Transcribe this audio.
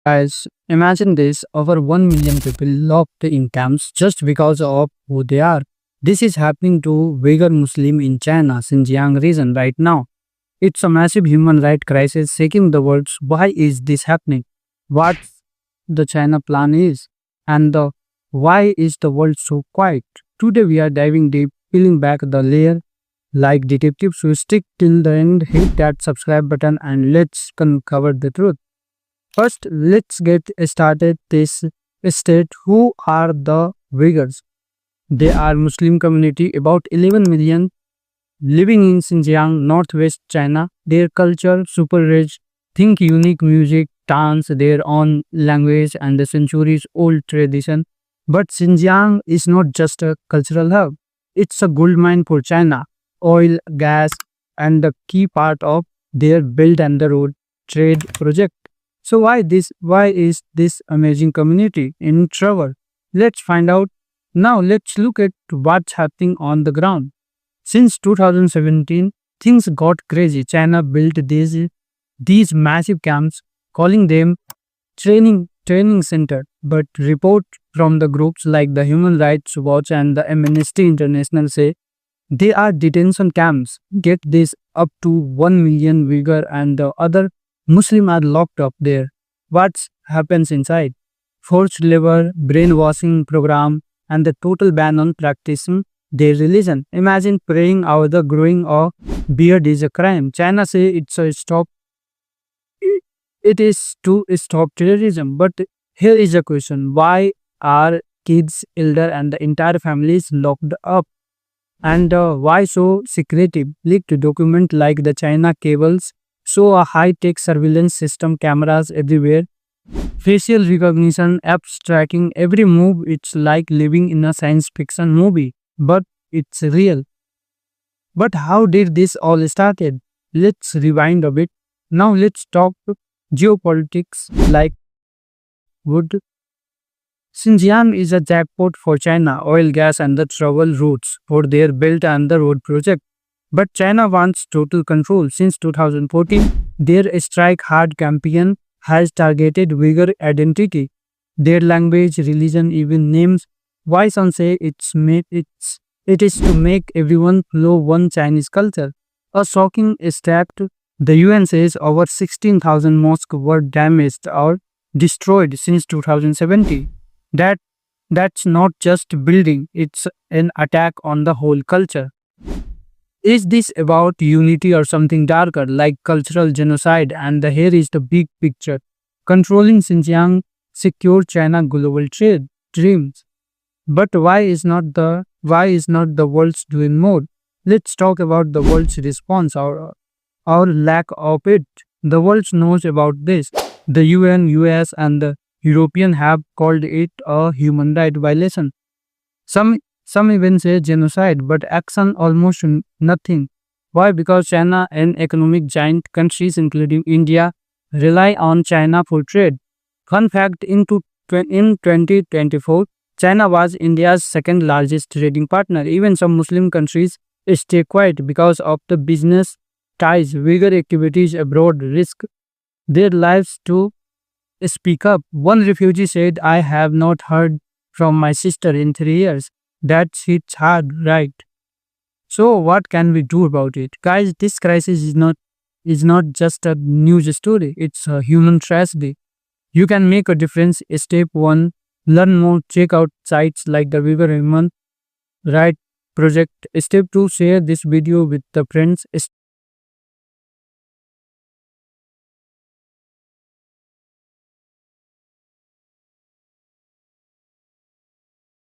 Guys, imagine this over 1 million people locked in camps just because of who they are. This is happening to Uyghur Muslim in China, Xinjiang region right now. It's a massive human rights crisis shaking the world. Why is this happening? What the China plan is? And why is the world so quiet? Today we are diving deep, peeling back the layer like detectives. So stick till the end, hit that subscribe button and let's uncover the truth. First, let's get started this state. Who are the Uyghurs? They are Muslim community about 11 million living in Xinjiang, northwest China. Their culture super rich. Think unique music, dance, their own language and the centuries old tradition. But Xinjiang is not just a cultural hub. It's a gold mine for China. Oil, gas, and the key part of their Belt and the Road trade project. So why is this amazing community in trouble? Let's find out. Now let's look at what's happening on the ground. Since 2017, things got crazy. China built these massive camps, calling them training center. But report from the groups like the Human Rights Watch and the Amnesty International say they are detention camps. Get this, up to 1 million Uyghur and the other Muslim are locked up there. What happens inside? Forced labor, brainwashing program, and the total ban on practicing their religion. Imagine praying out the growing or beard is a crime. China say it is to stop terrorism. But here is a question: why are kids, elder, and the entire families locked up? And why so secretive? Leaked document like the China cables show a high-tech surveillance system, cameras everywhere, facial recognition, apps tracking every move. It's like living in a science fiction movie, but it's real. But how did this all started? Let's rewind a bit. Now let's talk geopolitics like wood. Xinjiang is a jackpot for China, oil, gas, and the travel routes for their Belt and the Road project. But China wants total control. Since 2014, their strike hard campaign has targeted Uyghur identity, their language, religion, even names. Why some say it is to make everyone follow one Chinese culture. A shocking stat: the UN says over 16,000 mosques were damaged or destroyed since 2070. That that's not just building; it's an attack on the whole culture. Is this about unity or something darker like cultural genocide? And here is the big picture. Controlling Xinjiang secure China global trade dreams. But why is not the world's doing more? Let's talk about the world's response or lack of it. The world knows about this. The UN, US and the European have called it a human right violation. Some some even say genocide, but action almost nothing. Why? Because China and economic giant countries including India rely on China for trade. Fun fact: in 2024, China was India's second largest trading partner. Even some Muslim countries stay quiet because of the business ties. Uyghur activities abroad risk their lives to speak up. One refugee said, I have not heard from my sister in 3 years. That hits hard, right? So what can we do about it? Guys, this crisis is not just a news story, it's a human tragedy. You can make a difference. Step 1, learn more, check out sites like the Uyghur Human Right Project. Step 2, share this video with the friends.